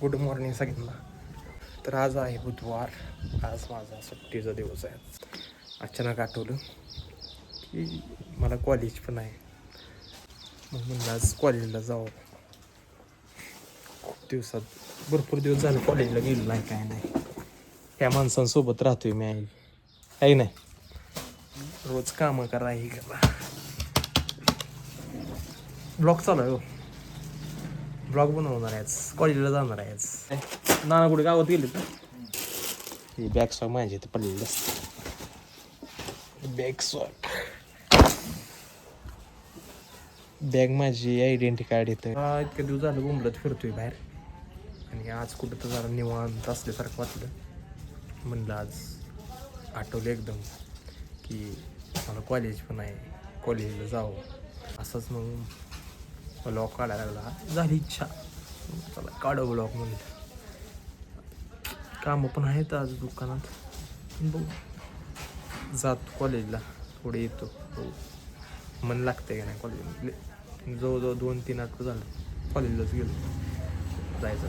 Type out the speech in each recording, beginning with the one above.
Good morning सगळ्यांना. तर आज आहे बुधवार. आज माझा सुट्टीचा दिवस आहे. अचानक आठवलं की मला कॉलेज पण आहे, मग म्हणलं आज कॉलेजला जावं. खूप दिवसात, भरपूर दिवस झाले कॉलेजला गेलो नाही, काय नाही. ह्या माणसांसोबत राहतोय मी, आहे नाही. रोज कामं करा, हे करा. ब्लॉग चालू आहे हो. ब्लॉग बनवणार आहे, कॉलेजला जाणार आहे. नाना कुठे गावात गेले तर ही बॅग सॉक माझी इथे पडलेली असते. बॅग माझी आयडेंटिटी कार्ड येतं. इतके दिवस झालं घुमलत फिरतोय बाहेर, आणि आज कुठं तर जरा निवांत असल्यासारखं वाटलं. म्हणलं आज आठवलं एकदम की मला कॉलेज पण आहे, कॉलेजला जावं. असंच मग ब्लॉग काढायला लागला. झाली इच्छा, चला काढू ब्लॉग म्हणून. कामं पण आहेत आज दुकानात. बघू, जातो कॉलेजला, थोडे येतो. मन लागतंय का नाही कॉलेजला. जवळजवळ 2-3 आठवडे झालं कॉलेजलाच गेलो. जायचं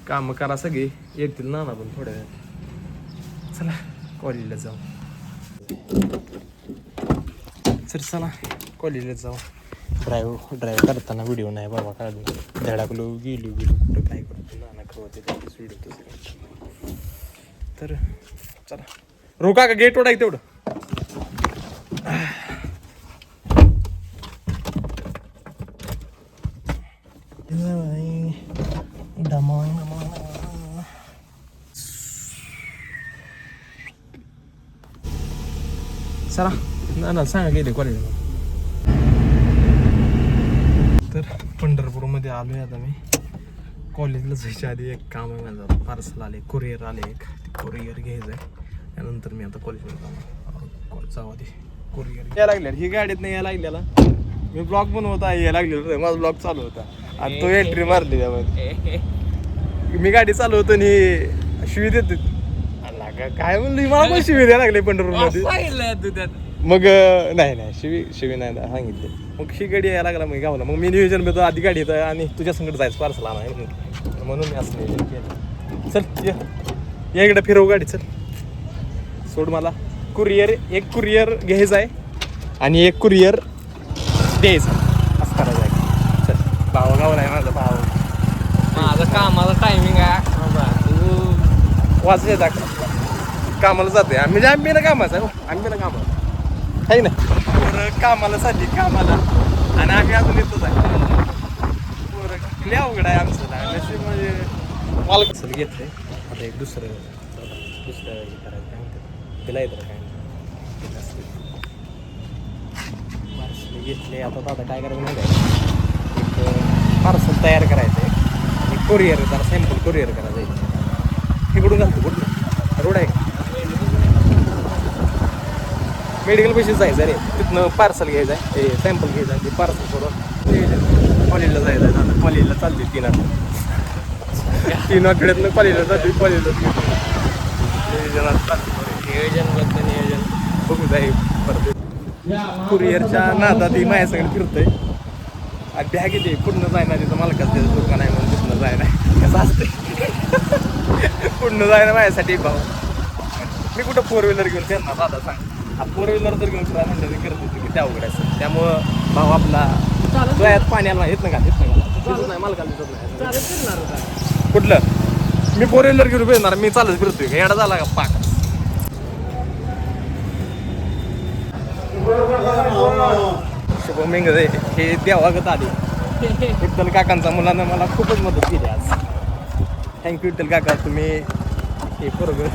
कामं करा, सगळे येतील ना पण थोड्या वेळ. चला कॉलेजला जाऊ. सर चला कॉलेजला जाऊ. ड्राईव्ह करताना व्हिडिओ नाही बाबा काढून. धडाकलो गेलो कुठं काय करतो नाना होते त्याच व्हिडिओ तसं. तर चला रोका का गेट ओढाय तेवढं. चला ना सांगा गेले कॉलेजला. तर पंढरपूरमध्ये आलो आहे आता मी. कॉलेजला जायच्या आधी एक काम आहे माझं. पार्सल आले, कुरिअर आले एक. ते कुरिअर घ्यायचं आहे. त्यानंतर मी आता कॉलेजमध्ये जाऊ. आधी कुरिअर यायला लागल्या. ही गाडीत नाही यायला लागलेला. मी ब्लॉग बनवत आहे, यायला लागलेलं. माझा ब्लॉग चालू होता आणि तो एंट्री मारली त्यामध्ये. मी गाडी चालवतो आणि शिवी देतो. काय म्हणलं मला पण शिवी द्यायला लागले पंढरपूरमध्ये. मग नाही शिवी नाही सांगितले. मग ही गाडी यायला लागला मग गावला. मग मी नियोजन करतो आधी गाडी येतं आणि तुझ्या संकट जायचं पार्सल आणा म्हणून मी असं नियोजन केलं. चल या इकडे फिरव गाडी. चल सोड मला. एक कुरिअर घ्यायचं आहे आणि एक कुरिअर द्यायचं असं करायचं आहे. चल गावाला आहे माझा भाव. माझं कामाचं टायमिंग आहे. वाजले जा कामाला जाते आम्ही. आम्ही ना कामाचं आहे. आम्ही ना कामाला आहे ना. पोरं कामाला साठी कामाला आणि आम्ही अजून येतोच आहे. पोरं लय अवघड आहे आमचं. म्हणजे मला कसं घेतलंय आता एक दुसरं हे करायचं काय म्हणतात तिला येतं काय पार्सल घेतले. आता दादा काय करायचं नाही काय, एक पार्सल तयार करायचं आहे आणि कुरिअर जरा सॅम्पल कुरिअर करायचं आहे. इकडून घालतो कुठलं रोड आहे मेडिकल पैसे जायचं रे. तिथनं पार्सल घ्यायचं आहे, ते सॅम्पल घ्यायचं आहे. ते पार्सल करून कॉलेजला जायचं आहे. दादा कॉलेजला चालते 3 आठवड्यातनं कॉलेजला जाते. कॉलेजला नियोजन बघू जाईल परत. कुरिअरच्या नादात ही माझ्यासंग फिरतोय आणि बॅग येते पुढनं जायना. तिथं मालकाच त्याचं दुकान आहे म्हणून तिथनं जायना. कसं असते पुढनं जायना माझ्यासाठी भाऊ. मी कुठं 4 व्हीलर घेऊन फिरणार दादा सांग. 4 व्हीलर जर घेऊन फिरा म्हणलं ते करत होते की त्या अवघड असतं. त्यामुळं भाऊ आपला डोळ्यात पाण्याला येत नाही का मालकाला दिसत नाही. कुठलं मी 4 व्हीलर घेऊन फिरणार, मी चालत फिरतोय का? येडा झाला का पाक. शुभमिंग हे देवागत आले. विठ्ठल काकांचा मुलानं मला खूपच मदत केली आज. थँक्यू विठ्ठल काका. तुम्ही हे बरोबर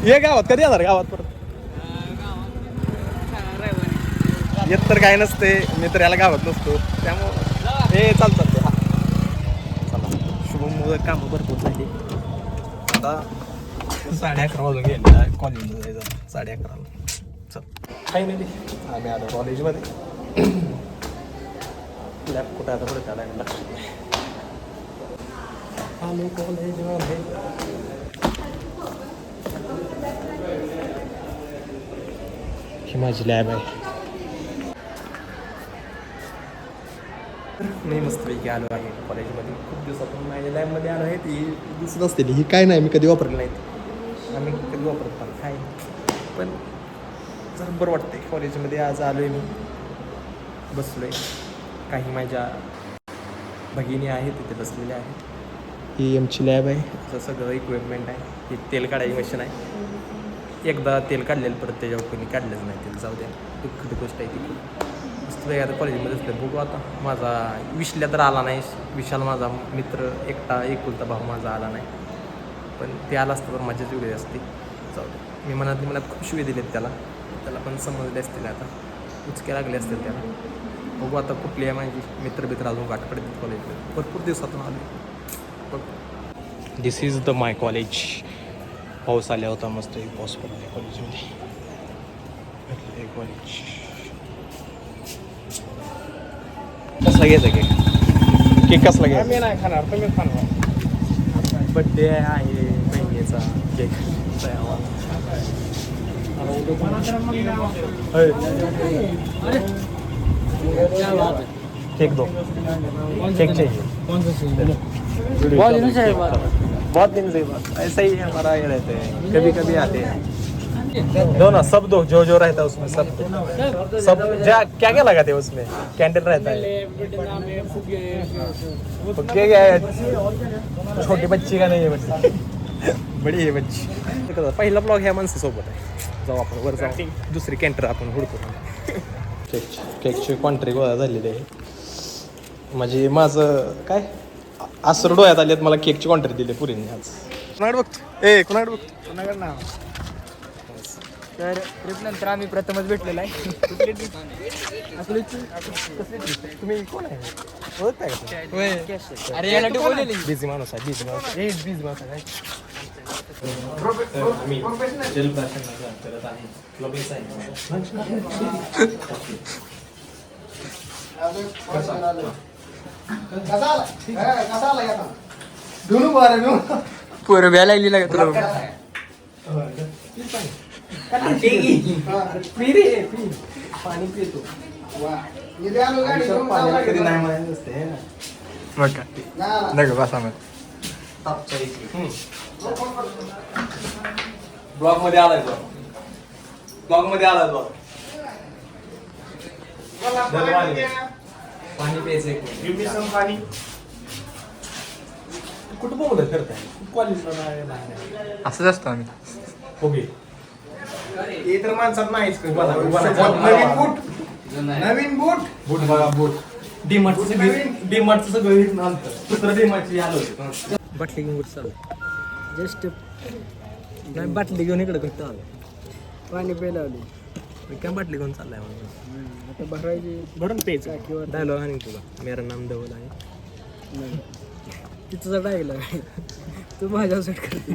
ये गावात कधी येणार गावात परत? येत तर काय नसते, मी तर याला गावात नसतो त्यामुळं हे चालतात ते. हा चला शुभम कामं भरपूर झाली. आता 11:30 वाजून गेले कॉलेजला जायचं. 11:30 चल फायनली आम्ही आलो कॉलेजमध्ये. लॅब कुठं आता पुढे त्याला लक्षात नाही. आलो कॉलेजमध्ये. ही माझी लॅब आहे. मी मस्तपैकी आलो आहे कॉलेजमध्ये. खूप दिवसातून माझ्या लॅबमध्ये आलो आहे. ती दिसत असते ही काय नाही, मी कधी वापरली नाहीत. आम्ही कधी वापरत पण काय, पण जर बरं वाटते कॉलेजमध्ये. आज आलो आहे मी, बसलो आहे. काही माझ्या भगिनी आहेत तिथे बसलेल्या आहेत. ही आमची लॅब आहे. असं सगळं इक्विपमेंट आहे. ही तेल काढायची मशीन आहे. एकदा तेल काढलेलं परत त्याच्यावर कोणी काढलंच नाही तेल, जाऊ द्या. दुःखद गोष्ट आहे ती. मस्त वेगळ्या आता कॉलेजमध्ये असलं. बघू आता. माझा विशल्या तर आला नाही. विशाल माझा मित्र एकटा एकुलता भाऊ माझा आला नाही, पण ते आला असतं तर मजाच वेगळी असते. जाऊ दे. मी मनात खूप शिवे दिलेत त्याला पण समजले असतील. आता उचके लागले असतील त्याला. बघू आता कुठली आहे माझी मित्र अजून गाठ पडतात कॉलेजमध्ये. भरपूर दिवसातून आले. बघ, दिस इज द माय कॉलेज. पाऊस आला होता मस्त. पाऊस पडला कॉलेजमध्ये. कॉलेज कसला घ्यायचा केक कसला घ्यायचा? मी नाही खाणार, तुम्ही खाणार. बड्डे आहे बहिणीचा. केक केक दो. केक चाहिए. बहुत दिन से ऐसा ही है हमारा. ये रहते हैं कभी कभी आते हैं. दो ना, सब दो जो रहता है उसमें. सब क्या क्या लगाते हैं उसमें? कैंडल रहता है. फुग्गे क्या है? छोटी बच्ची का नहीं है बच्ची. बडी आहे बच्ची. पहिला ब्लॉग ह्या माणसासोबत आहे. जाऊ आपण वर जाऊ. दुसरी कॅन्टर आपण हुडकू. केकची क्वांटिटी गोळा झालेली आहे. म्हणजे माझं काय असं डोळ्यात आलेत. मला केकची क्वांटिटी दिली पुरीने आज. कुणाकडे बघतो? कुणाकडे बघतो? कोणाकडे ना. तर ट्रिपनंतर आम्ही प्रथमच भेटलेला आहे. तुम्ही कोण आहे? ओळखताय का? अरे याला बोललेली. बिझी माणूस आहे. बिझी माणूस आहे. मी जलप्राशन करत आहे. क्लबेस आहे. पोरं भ्या लागली लागा तुला. पाणी पितो. कधी नाही म्हणायचं नसते. बघ का नका बसा मग. ब्लॉग मध्ये आलाय तो. ब्लॉग मध्ये आलाय तो. पाणी प्यायचं. पाणी कुठं बोलत करताय? कॉलेजला असंच असतं आम्ही. ओके. ते तर माणसात नाहीच. नवीन बूट बूट बघा. बूट डीमार्टचं सगळं हिट आणतं. तर डीमार्टची आलं होतं. बाटली घेऊन कुठं चालू? जस्ट नाही, बाटली घेऊन इकडे कुठं आलं? पाणी प्यायला आली. काय बाटली घेऊन चाललाय म्हणून आता भरायची भरून प्यायचं किंवा डायलॉग आणि तुला मेरा नाम धवल आहे. तिथं डायला तू माझ्यासाठी करते.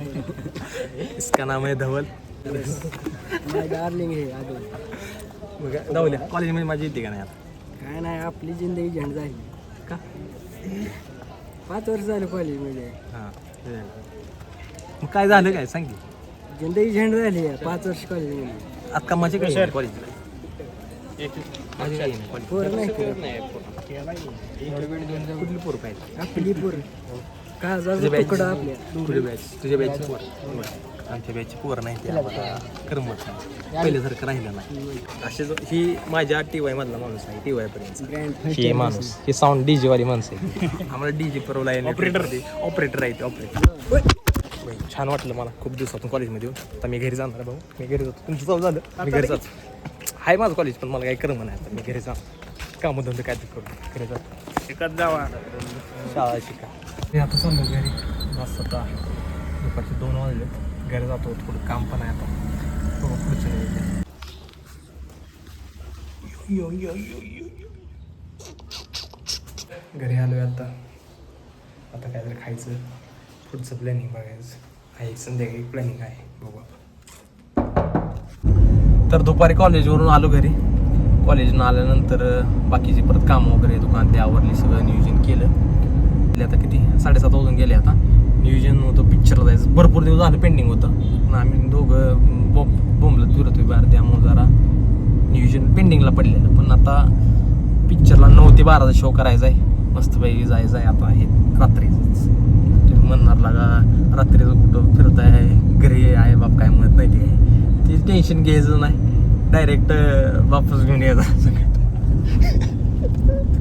इसका नाम आहे धवल. माझं डार्लिंग हे आधी धवल्या कॉलेजमध्ये माझी येते का नाही आता? काय नाही, आपली जिंदगी झंड झाली का? 5 वर्ष झालं कॉलेजमध्ये. हां, मग काय झालं काय सांग की. जिंदगी झंड झाली आहे 5 वर्ष कॉलेजमध्ये. आता माझे काय कॉलेजला माझी काही नाही कॉलेज. पोर नाही कुठली पोर पाहिजे? आपली पोर का तुझ्या तुकडा आपल्या तुझ्या बॅचची पोर. आमच्या बॅचची पोर नाही ते आम्हाला करमत नाही. पहिल्यासारखं राहिलं नाही. असे ही माझ्या TY मधला माणूस आहे. TY पर्यंत ही माणूस ही साऊंड DJ वाली माणसं आहे. आम्हाला DJ पुरवला आहे. ऑपरेटर आहे ते. ऑपरेटर छान वाटलं मला खूप दिवसातून कॉलेजमध्ये येऊन. आता मी घरी जाणार भाऊ. मी घरी जातो. तुमचं चालू झालं मी घरी जातो. आहे माझं कॉलेज पण मला काही करमत नाही. आता मी घरी जातो. कामधंदे काय ते करू. घरी जातो. शिकत जावा. शाळा शिका. मी आता चाललो घरी. मस्त आता दुपारचे 2 वाजले. घरी जातो. थोडं काम पण आहे आता. बघू पुढचं नाही. घरी आलोय आता. आता काहीतरी खायचं. पुढचं प्लॅनिंग बघायचं आहे. संध्याकाळी प्लॅनिंग आहे. बघू. तर दुपारी कॉलेजवरून आलो घरी. कॉलेजनं आल्यानंतर बाकीची परत कामं वगैरे दुकान ते आवरली. सगळं नियोजन केलं. आता किती 7:30 वाजून गेले. आता नियोजन होतं पिक्चरला जायचं. भरपूर दिवस झालं पेंडिंग होतं. आम्ही दोघं बोंबलत फिरत होतो बाहेर. त्यामुळे जरा नियोजन पेंडिंगला पडलेलं. पण आता पिक्चरला 9 ते 12चा शो करायचा आहे. मस्तपैकी जायचं आहे आता हे रात्रीचंच. तुम्ही म्हणणार लागा रात्रीचं कुठं फिरताय, घरी आहे बाप काय म्हणत नाही ते टेन्शन घ्यायचं नाही, डायरेक्ट वापस घेऊन यायचं.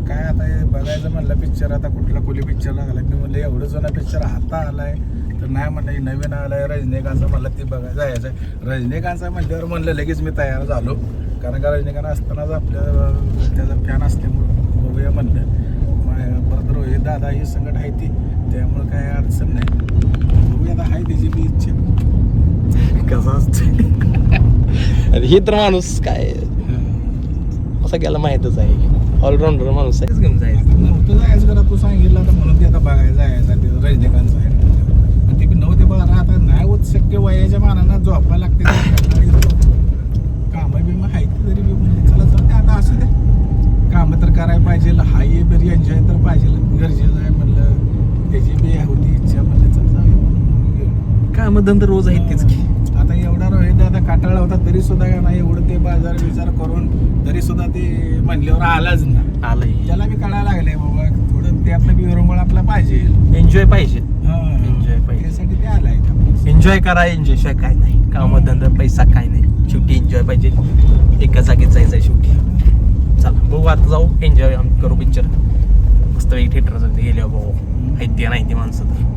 काय आता हे बघायचं म्हणलं पिक्चर, आता कुठला कोली पिक्चर लागला मी म्हणलं एवढं जुना पिक्चर आता आलाय तर नाही म्हणलं नवीन आलाय रजनीकांतचा म्हणलं ते बघायला जायचं आहे. रजनीकांतचा म्हणल्यावर म्हणलं लगेच मी तयार झालो, कारण का रजनीकांत असतानाच आपल्या त्याचा फॅन असल्यामुळं बघूया म्हणलं. परत रोहित दादा ही संकट आहे ती, त्यामुळं काय अडचण नाही. बघूया आता आहे त्याची बी इच्छा. कसं असतं हे तर माणूस काय सगळ्याला माहीतच आहे, ऑलराऊंडर माणूस आहे. घेऊन जायचं नव्हतं जायचं करा तू सांगितलं आता म्हणून ते आता बघायला जायचं ते रजनीकांतचं आहे. आणि ते 9 ते 12 आता नाही होत शक्य, वयाच्या मानानं झोपायला लागते, कामं बिमं आहे ती तरी मी म्हणले चला जाऊ ते आता असू दे, कामं तर करायला पाहिजे, हाय बरी एन्जॉय तर पाहिजे, गरजेचं आहे म्हणलं. त्याची बी होती इच्छा म्हणलं चल जाऊ. काय मग धंदा रोज आहेत तेच की. आता एवढा रोहित दादा काटाळा होता तरी सुद्धा का नाही एवढं ते बाजार विचार करून तरी सुद्धा ते म्हणल्यावर आलाच ना. आलंय त्याला बी कळायला लागले बाबा थोडं त्यातलं बी विरंगुळ आपला पाहिजे, एन्जॉय पाहिजे, एन्जॉय पाहिजे. त्यासाठी ते आलाय. एन्जॉय करा, एन्जॉय शिवाय काय नाही. कामं धंदा पैसा काय नाही, शेवटी एन्जॉय पाहिजे. एका जागेत जायचं शेवटी. चला बघू आता जाऊ एन्जॉय करू पिक्चर मस्त वेळी थिएटरचं गेल्यावर भाऊ आहेत ते नाही ते माणसं तर.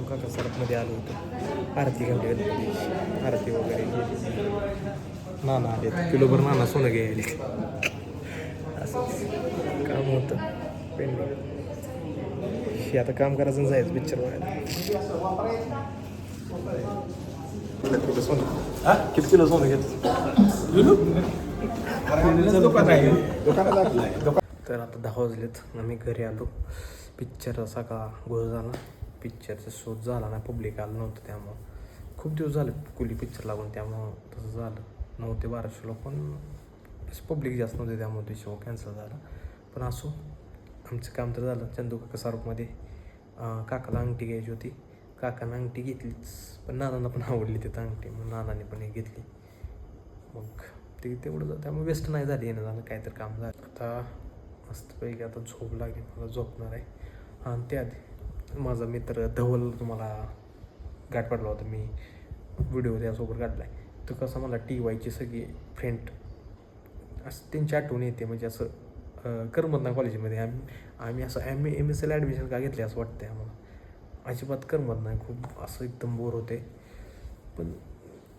काका सरपमध्ये आलो होतो, आरती घालली गणपतीची, आरती वगैरे गेली. नाना आले, किलोभर नाना सोनं घ्यायले. असंच काम होतं पेंडिंग. हे आता काम करायचं आणि जायचं पिक्चर बघायला. किती किलो सोनं घेत तर आता 10 वाजलेत, आम्ही घरी आलो. पिक्चर सगळा गोळ झाला, पिक्चरचा शोध झाला ना, पब्लिक आलं नव्हतं त्यामुळं. खूप दिवस झाले कुली पिक्चर लागून, त्यामुळं तसं झालं. 9 ते 12 शो पण पब्लिक जास्त नव्हते त्यामुळे ते शो कॅन्सल झाला. पण असो आमचं काम तर झालं. चंदू काका सारूपमध्ये काकाला अंगठी घ्यायची होती, काकानं अंगठी घेतलीच, पण नानांना पण आवडली तिथं अंगठी, मग नानाने पण एक घेतली. मग ते तेवढं त्यामुळे वेस्ट नाही झाली, येणं झालं काय तर काम झालं. आता मस्तपैकी आता झोप लागली, मला झोपणार आहे. आणि त्याआधी माझा मित्र धवल तुम्हाला गाठ पडला होता, मी व्हिडिओ त्यासोबत काढला आहे. तर कसं मला TYची सगळी फ्रेंड असं त्यांची आठवण येते, म्हणजे असं करमत नाही कॉलेजमध्ये. आम्ही असं MSc ला ॲडमिशन का घेतले असं वाटतं आम्हाला, अजिबात करमत नाही, खूप असं एकदम बोर होते. पण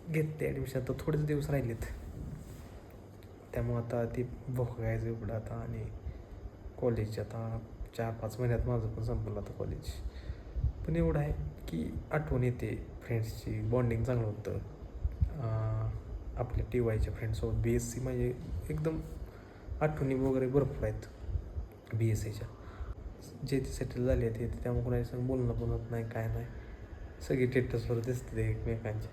घेतले ॲडमिशन, आता थोडेच दिवस राहिलेत, त्यामुळं आता ते बघायचं एवढं आता. आणि कॉलेज आता 4-5 महिन्यात माझं पण संपलं आता कॉलेज. पण एवढं आहे की आठवण येते फ्रेंड्सची, बॉन्डिंग चांगलं होतं आपल्या TYच्या फ्रेंड्ससोबत. BSc म्हणजे एकदम आठवणी वगैरे भरपूर आहेत BScच्या. जे ते सेटल झाले आहेत ते, त्यामुळे कोणाच्या संग बोलणं पण होत नाही, काय नाही. सगळी स्टेटसवर दिसते एकमेकांच्या.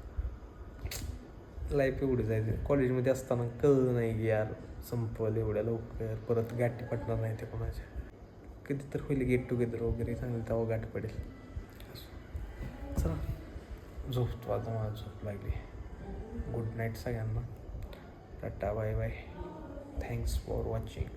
लाईफ एवढी जायचं. कॉलेजमध्ये असताना कळलं नाही की यार संपल एवढ्या लवकर, परत गाठी पडणार नाही ते कोणाच्या. कधी तर होईल गेट टुगेदर वगैरे चांगलं, तेव्हा गाठ पडेल. चला झोपतो आता, मला झोप लागली. गुड नाईट सगळ्यांना, tata bye bye, thanks for watching.